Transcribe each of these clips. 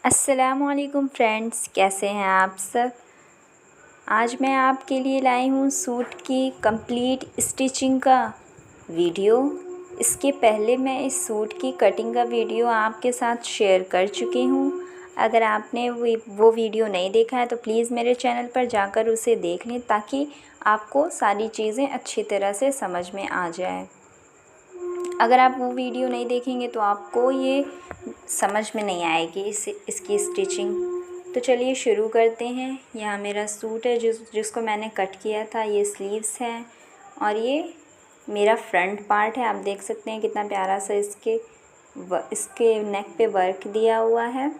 अस्सलामुअलैकुम फ्रेंड्स, कैसे हैं आप सब। आज मैं आपके लिए लाई हूँ सूट की कंप्लीट स्टिचिंग का वीडियो। इसके पहले मैं इस सूट की कटिंग का वीडियो आपके साथ शेयर कर चुकी हूँ। अगर आपने वो वीडियो नहीं देखा है तो प्लीज़ मेरे चैनल पर जाकर उसे देख लें ताकि आपको सारी चीज़ें अच्छी तरह से समझ में आ जाए। अगर आप वो वीडियो नहीं देखेंगे तो आपको ये समझ में नहीं आएगी इसकी स्टिचिंग। तो चलिए शुरू करते हैं। यहाँ मेरा सूट है जिसको मैंने कट किया था। ये स्लीव्स हैं और ये मेरा फ्रंट पार्ट है। आप देख सकते हैं कितना प्यारा सा इसके नेक पे वर्क दिया हुआ है।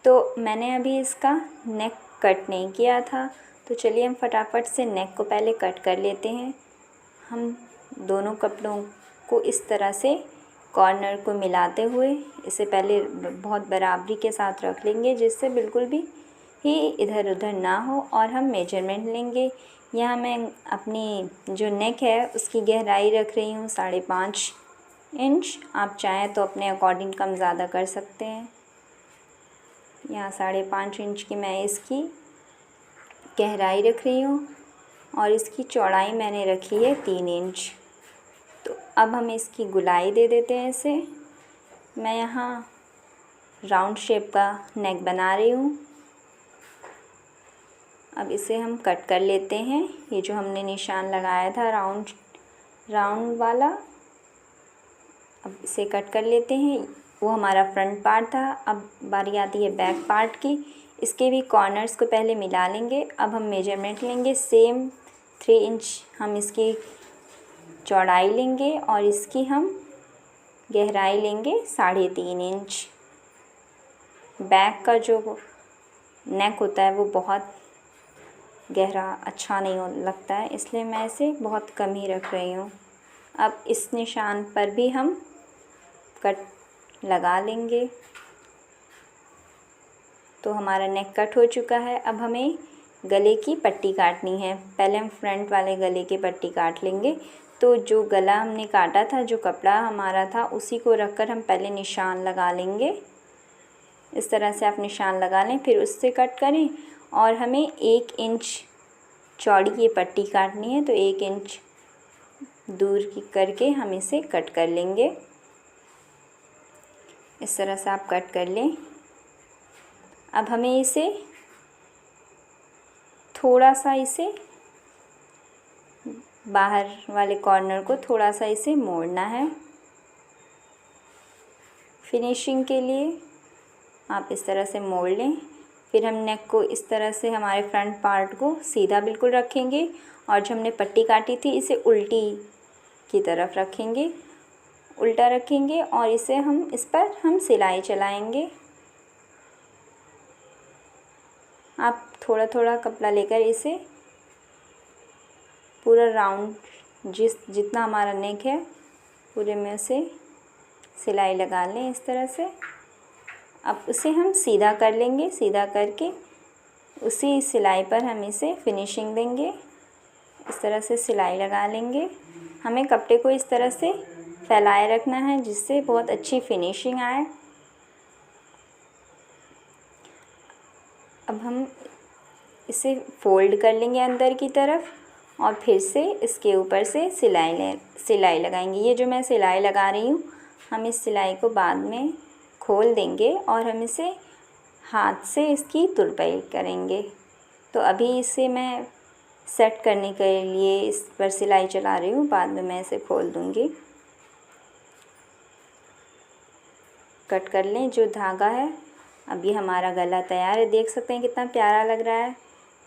तो मैंने अभी इसका नेक कट नहीं किया था, तो चलिए हम फटाफट से नेक को पहले कट कर लेते हैं। हम दोनों कपड़ों को इस तरह से कॉर्नर को मिलाते हुए इसे पहले बहुत बराबरी के साथ रख लेंगे, जिससे बिल्कुल भी ही इधर उधर ना हो। और हम मेजरमेंट लेंगे। यहाँ मैं अपनी जो नेक है उसकी गहराई रख रही हूँ 5.5 इंच। आप चाहें तो अपने अकॉर्डिंग कम ज़्यादा कर सकते हैं। यहाँ 5.5 इंच की मैं इसकी गहराई रख रही हूँ और इसकी चौड़ाई मैंने रखी है 3 इंच। तो अब हम इसकी गुलाई दे देते हैं इसे। मैं यहाँ राउंड शेप का नेक बना रही हूँ। अब इसे हम कट कर लेते हैं। ये जो हमने निशान लगाया था राउंड वाला, अब इसे कट कर लेते हैं। वो हमारा फ्रंट पार्ट था। अब बारी आती है बैक पार्ट की। इसके भी कॉर्नर्स को पहले मिला लेंगे। अब हम मेजरमेंट लेंगे। सेम 3 इंच हम इसकी चौड़ाई लेंगे और इसकी हम गहराई लेंगे 3.5 इंच। बैक का जो नेक होता है वो बहुत गहरा अच्छा नहीं लगता है, इसलिए मैं इसे बहुत कम ही रख रही हूँ। अब इस निशान पर भी हम कट लगा लेंगे। तो हमारा नेक कट हो चुका है। अब हमें गले की पट्टी काटनी है। पहले हम फ्रंट वाले गले की पट्टी काट लेंगे। तो जो गला हमने काटा था, जो कपड़ा हमारा था, उसी को रखकर हम पहले निशान लगा लेंगे। इस तरह से आप निशान लगा लें, फिर उससे कट करें। और हमें 1 इंच चौड़ी ये पट्टी काटनी है, तो 1 इंच दूर की करके हम इसे कट कर लेंगे। इस तरह से आप कट कर लें। अब हमें इसे थोड़ा सा बाहर वाले कॉर्नर को थोड़ा सा इसे मोड़ना है फिनिशिंग के लिए। आप इस तरह से मोड़ लें। फिर हम नेक को इस तरह से हमारे फ्रंट पार्ट को सीधा बिल्कुल रखेंगे और जो हमने पट्टी काटी थी इसे उल्टी की तरफ रखेंगे, उल्टा रखेंगे और इस पर हम सिलाई चलाएंगे। आप थोड़ा थोड़ा कपड़ा लेकर इसे पूरा राउंड जितना हमारा नेक है पूरे में से सिलाई लगा लें इस तरह से। अब उसे हम सीधा कर लेंगे। सीधा करके उसी सिलाई पर हम इसे फिनिशिंग देंगे। इस तरह से सिलाई लगा लेंगे। हमें कपड़े को इस तरह से फैलाए रखना है जिससे बहुत अच्छी फिनिशिंग आए। अब हम इसे फोल्ड कर लेंगे अंदर की तरफ और फिर से इसके ऊपर से सिलाई लगाएंगे। ये जो मैं सिलाई लगा रही हूँ, हम इस सिलाई को बाद में खोल देंगे और हम इसे हाथ से इसकी तुरपाई करेंगे। तो अभी इसे मैं सेट करने के लिए इस पर सिलाई चला रही हूँ, बाद में मैं इसे खोल दूँगी। कट कर लें जो धागा है। अब ये हमारा गला तैयार है। देख सकते हैं कितना प्यारा लग रहा है।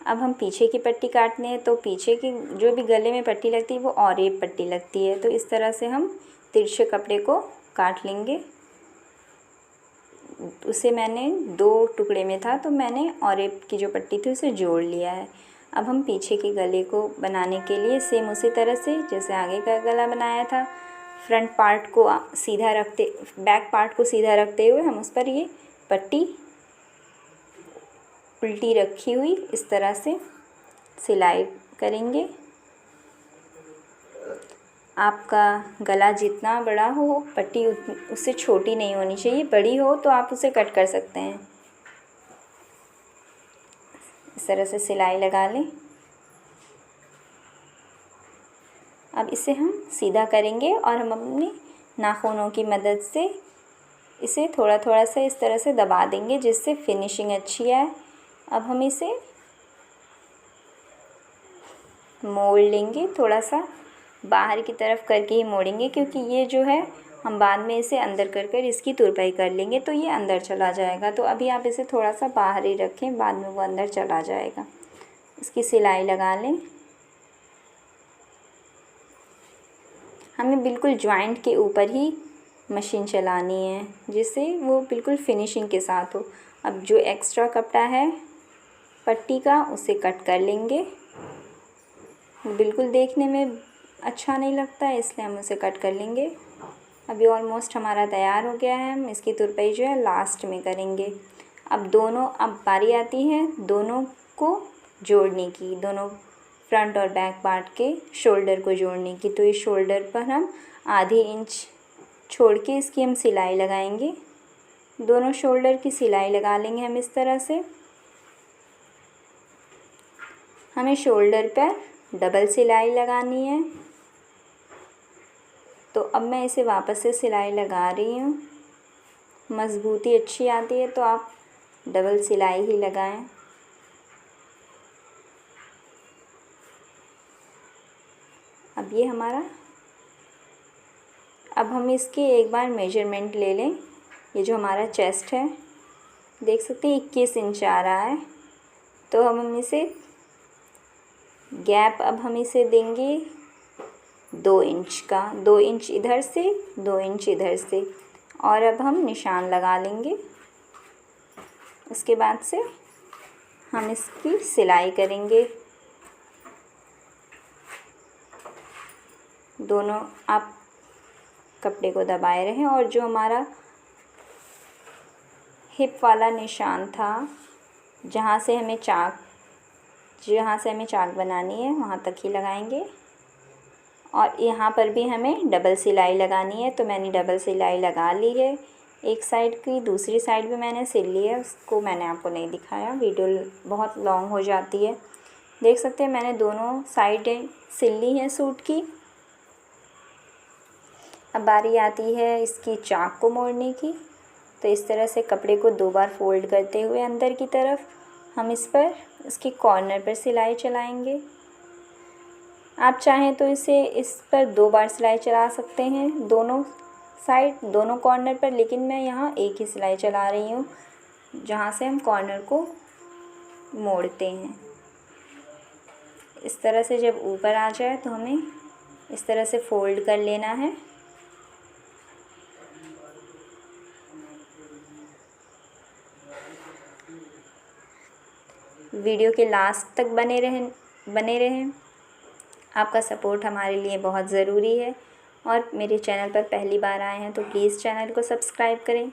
अब हम पीछे की पट्टी काटने हैं, तो पीछे की जो भी गले में पट्टी लगती है वो और एक पट्टी लगती है। तो इस तरह से हम तिरछे कपड़े को काट लेंगे। उसे मैंने 2 टुकड़े में था, तो मैंने और एक की जो पट्टी थी उसे जोड़ लिया है। अब हम पीछे के गले को बनाने के लिए सेम उसी तरह से जैसे आगे का गला बनाया था, फ्रंट पार्ट को बैक पार्ट को सीधा रखते हुए हम उस पर ये पट्टी उल्टी रखी हुई इस तरह से सिलाई करेंगे। आपका गला जितना बड़ा हो, पट्टी उससे छोटी नहीं होनी चाहिए। बड़ी हो तो आप उसे कट कर सकते हैं। इस तरह से सिलाई लगा लें। अब इसे हम सीधा करेंगे और हम अपने नाखूनों की मदद से इसे थोड़ा थोड़ा सा इस तरह से दबा देंगे जिससे फिनिशिंग अच्छी आए। अब हम इसे मोड़ लेंगे, थोड़ा सा बाहर की तरफ करके ही मोड़ेंगे, क्योंकि ये जो है हम बाद में इसे अंदर कर कर इसकी तुरपाई कर लेंगे तो ये अंदर चला जाएगा। तो अभी आप इसे थोड़ा सा बाहर ही रखें, बाद में वो अंदर चला जाएगा। इसकी सिलाई लगा लें। हमें बिल्कुल जॉइंट के ऊपर ही मशीन चलानी है जिससे वो बिल्कुल फिनिशिंग के साथ हो। अब जो एक्स्ट्रा कपड़ा है पट्टी का उसे कट कर लेंगे। बिल्कुल देखने में अच्छा नहीं लगता है, इसलिए हम उसे कट कर लेंगे। अभी ऑलमोस्ट हमारा तैयार हो गया है। हम इसकी तुरपाई जो है लास्ट में करेंगे। अब बारी आती है दोनों को जोड़ने की, दोनों फ्रंट और बैक पार्ट के शोल्डर को जोड़ने की। तो इस शोल्डर पर हम आधी इंच छोड़ के इसकी हम सिलाई लगाएंगे। दोनों शोल्डर की सिलाई लगा लेंगे हम इस तरह से। हमें शोल्डर पर डबल सिलाई लगानी है। तो अब मैं इसे वापस से सिलाई लगा रही हूँ। मज़बूती अच्छी आती है तो आप डबल सिलाई ही लगाएं। अब ये हमारा, अब हम इसकी एक बार मेजरमेंट ले लें। ये जो हमारा चेस्ट है देख सकते हैं 21 इंच आ रहा है। तो हम इसे गैप अब हम इसे देंगे 2 इंच का, 2 इंच इधर से 2 इंच इधर से। और अब हम निशान लगा लेंगे। उसके बाद से हम इसकी सिलाई करेंगे। दोनों आप कपड़े को दबाए रहें और जो हमारा हिप वाला निशान था जहाँ से हमें चाक बनानी है वहाँ तक ही लगाएंगे। और यहाँ पर भी हमें डबल सिलाई लगानी है। तो मैंने डबल सिलाई लगा ली है एक साइड की, दूसरी साइड भी मैंने सिल ली है। उसको मैंने आपको नहीं दिखाया, वीडियो बहुत लॉन्ग हो जाती है। देख सकते हैं मैंने दोनों साइडें सिल ली हैं सूट की। अब बारी आती है इसकी चाक को मोड़ने की। तो इस तरह से कपड़े को 2 बार फोल्ड करते हुए अंदर की तरफ हम इसके कॉर्नर पर सिलाई चलाएंगे। आप चाहें तो इस पर 2 बार सिलाई चला सकते हैं, दोनों साइड दोनों कॉर्नर पर, लेकिन मैं यहाँ एक ही सिलाई चला रही हूँ जहाँ से हम कॉर्नर को मोड़ते हैं। इस तरह से जब ऊपर आ जाए तो हमें इस तरह से फोल्ड कर लेना है। वीडियो के लास्ट तक बने रहें। आपका सपोर्ट हमारे लिए बहुत ज़रूरी है। और मेरे चैनल पर पहली बार आए हैं तो प्लीज़ चैनल को सब्सक्राइब करें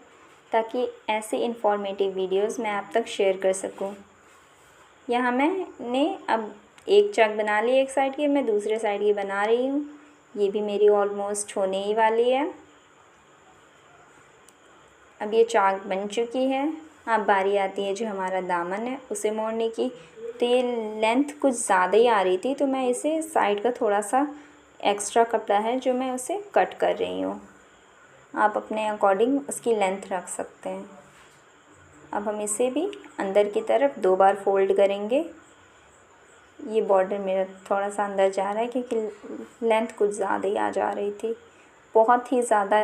ताकि ऐसे इन्फॉर्मेटिव वीडियोस मैं आप तक शेयर कर सकूं। यहाँ मैंने अब एक चाक बना ली एक साइड की, मैं दूसरे साइड की बना रही हूँ। ये भी मेरी ऑलमोस्ट होने ही वाली है। अब ये चाक बन चुकी है। अब बारी आती है जो हमारा दामन है उसे मोड़ने की। तो ये लेंथ कुछ ज़्यादा ही आ रही थी तो मैं इसे साइड का थोड़ा सा एक्स्ट्रा कपड़ा है जो मैं उसे कट कर रही हूँ। आप अपने अकॉर्डिंग उसकी लेंथ रख सकते हैं। अब हम इसे भी अंदर की तरफ 2 बार फोल्ड करेंगे। ये बॉर्डर मेरा थोड़ा सा अंदर जा रहा है क्योंकि लेंथ कुछ ज़्यादा ही आ जा रही थी। बहुत ही ज़्यादा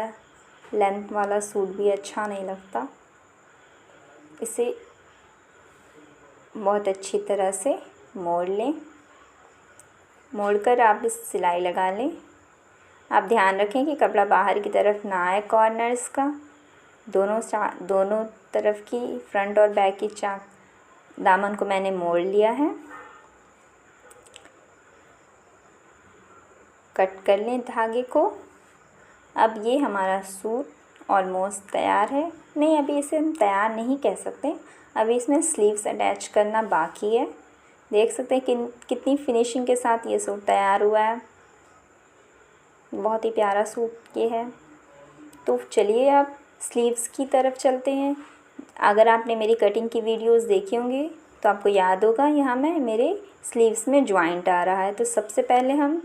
लेंथ वाला सूट भी अच्छा नहीं लगता। इसे बहुत अच्छी तरह से मोड़ लें। मोड़कर आप इस सिलाई लगा लें। आप ध्यान रखें कि कपड़ा बाहर की तरफ ना आए कॉर्नर्स का। दोनों तरफ की फ्रंट और बैक की चाक दामन को मैंने मोड़ लिया है। कट कर लें धागे को। अब ये हमारा सूट ऑलमोस्ट तैयार है। नहीं, अभी इसे हम तैयार नहीं कह सकते, अभी इसमें स्लीव्स अटैच करना बाकी है। देख सकते हैं कितनी फिनिशिंग के साथ ये सूट तैयार हुआ है। बहुत ही प्यारा सूट ये है। तो चलिए अब स्लीव्स की तरफ चलते हैं। अगर आपने मेरी कटिंग की वीडियोस देखी होंगी तो आपको याद होगा यहाँ में मेरे स्लीव्स में जॉइंट आ रहा है, तो सबसे पहले हम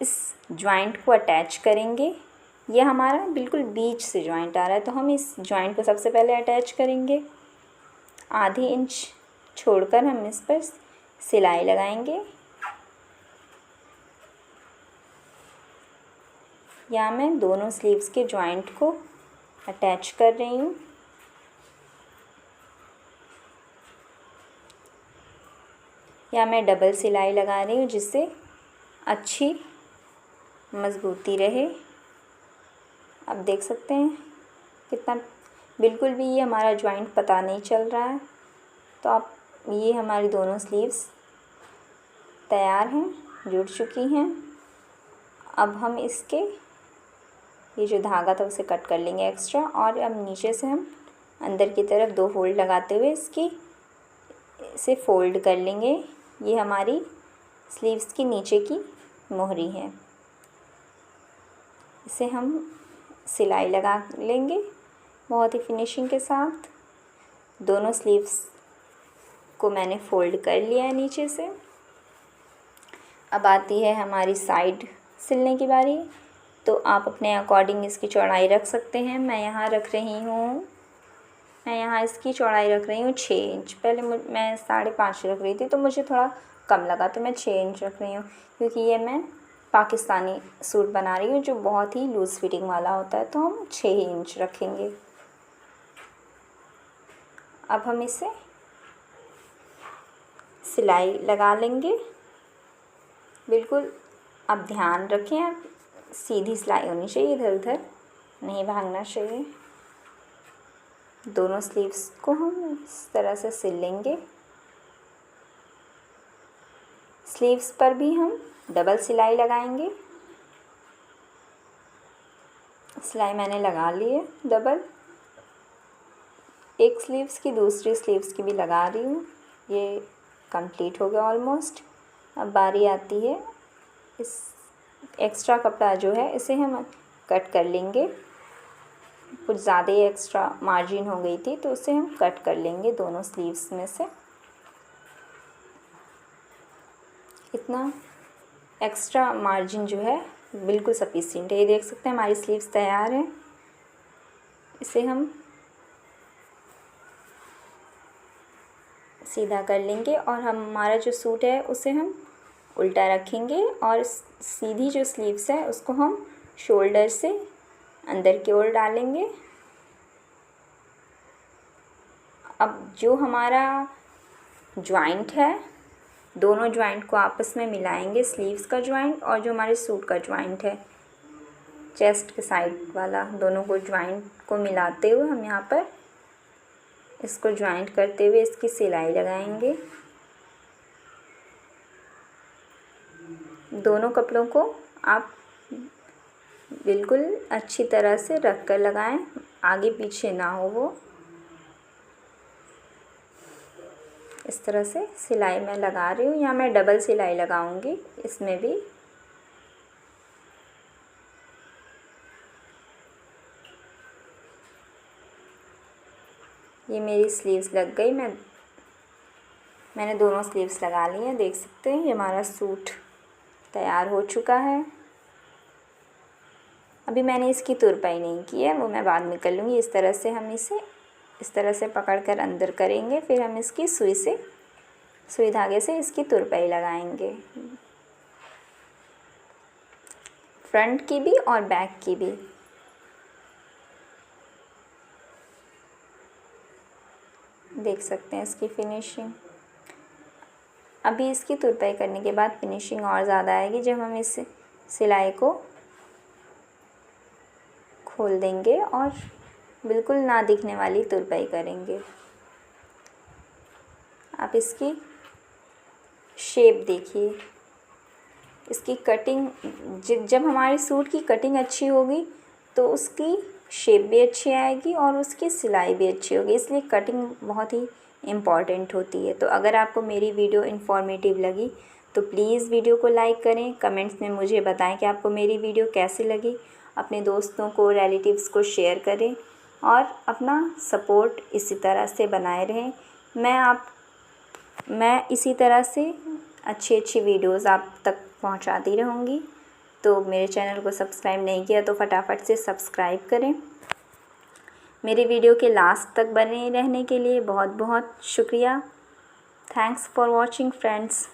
इस जॉइंट को अटैच करेंगे। ये हमारा बिल्कुल बीच से जॉइंट आ रहा है, तो हम इस जॉइंट को सबसे पहले अटैच करेंगे। आधी इंच छोड़कर हम इस पर सिलाई लगाएंगे। यहाँ मैं दोनों स्लीव्स के जॉइंट को अटैच कर रही हूँ। यहाँ मैं डबल सिलाई लगा रही हूँ जिससे अच्छी मज़बूती रहे। आप देख सकते हैं कितना बिल्कुल भी ये हमारा जॉइंट पता नहीं चल रहा है। तो आप ये हमारी दोनों स्लीव्स तैयार हैं, जुड़ चुकी हैं। अब हम इसके ये जो धागा था उसे कट कर लेंगे एक्स्ट्रा, और अब नीचे से हम अंदर की तरफ 2 फोल्ड लगाते हुए इसे फोल्ड कर लेंगे। ये हमारी स्लीव्स की नीचे की मोहरी है। इसे हम सिलाई लगा लेंगे बहुत ही फिनिशिंग के साथ। दोनों स्लीव्स को मैंने फ़ोल्ड कर लिया है नीचे से। अब आती है हमारी साइड सिलने की बारी। तो आप अपने अकॉर्डिंग इसकी चौड़ाई रख सकते हैं। मैं यहाँ इसकी चौड़ाई रख रही हूँ 6 इंच। पहले मैं 5.5 रख रही थी, तो मुझे थोड़ा कम लगा, तो मैं 6 इंच रख रही हूँ, क्योंकि ये मैं पाकिस्तानी सूट बना रही हूँ जो बहुत ही लूज़ फिटिंग वाला होता है, तो हम 6 इंच रखेंगे। अब हम इसे सिलाई लगा लेंगे। बिल्कुल आप ध्यान रखें, सीधी सिलाई होनी चाहिए, इधर उधर नहीं भागना चाहिए। दोनों स्लीव्स को हम इस तरह से सिल लेंगे। स्लीव्स पर भी हम डबल सिलाई लगाएंगे। सिलाई मैंने लगा ली है डबल, एक स्लीव्स की दूसरी स्लीव्स की भी लगा रही हूँ। ये कंप्लीट हो गया ऑलमोस्ट। अब बारी आती है इस एक्स्ट्रा कपड़ा जो है इसे हम कट कर लेंगे। कुछ ज़्यादा ही एक्स्ट्रा मार्जिन हो गई थी, तो उसे हम कट कर लेंगे दोनों स्लीव्स में से। इतना एक्स्ट्रा मार्जिन जो है बिल्कुल सफिशिएंट है। ये देख सकते हैं हमारी स्लीव्स तैयार हैं। इसे हम सीधा कर लेंगे और हमारा जो सूट है उसे हम उल्टा रखेंगे, और सीधी जो स्लीव्स है उसको हम शोल्डर से अंदर की ओर डालेंगे। अब जो हमारा जॉइंट है, दोनों जॉइंट को आपस में मिलाएंगे, स्लीव्स का जॉइंट और जो हमारे सूट का जॉइंट है, चेस्ट के साइड वाला, दोनों को जॉइंट को मिलाते हुए हम यहाँ पर इसको जॉइंट करते हुए इसकी सिलाई लगाएंगे। दोनों कपड़ों को आप बिल्कुल अच्छी तरह से रख कर लगाएं, आगे पीछे ना हो वो। इस तरह से सिलाई मैं लगा रही हूँ। यहाँ मैं डबल सिलाई लगाऊंगी इसमें भी। ये मेरी स्लीव्स लग गई। मैंने दोनों स्लीव्स लगा ली हैं, देख सकते हैं। ये हमारा सूट तैयार हो चुका है। अभी मैंने इसकी तुरपाई नहीं की है, वो मैं बाद में कर लूँगी। इस तरह से हम इसे इस तरह से पकड़कर अंदर करेंगे, फिर हम इसकी सुई धागे से इसकी तुरपाई लगाएंगे, फ्रंट की भी और बैक की भी। देख सकते हैं इसकी फिनिशिंग। अभी इसकी तुरपाई करने के बाद फिनिशिंग और ज़्यादा आएगी जब हम इस सिलाई को खोल देंगे और बिल्कुल ना दिखने वाली तुरपाई करेंगे। आप इसकी शेप देखिए, इसकी कटिंग, जब हमारे सूट की कटिंग अच्छी होगी तो उसकी शेप भी अच्छी आएगी और उसकी सिलाई भी अच्छी होगी। इसलिए कटिंग बहुत ही इम्पॉर्टेंट होती है। तो अगर आपको मेरी वीडियो इन्फॉर्मेटिव लगी तो प्लीज़ वीडियो को लाइक करें, कमेंट्स में मुझे बताएं कि आपको मेरी वीडियो कैसी लगी। अपने दोस्तों को, रिलेटिव्स को शेयर करें और अपना सपोर्ट इसी तरह से बनाए रहें। मैं मैं इसी तरह से अच्छी अच्छी वीडियोज़ आप तक पहुंचाती रहूँगी। तो मेरे चैनल को सब्सक्राइब नहीं किया तो फटाफट से सब्सक्राइब करें। मेरे वीडियो के लास्ट तक बने रहने के लिए बहुत बहुत शुक्रिया। Thanks for watching friends.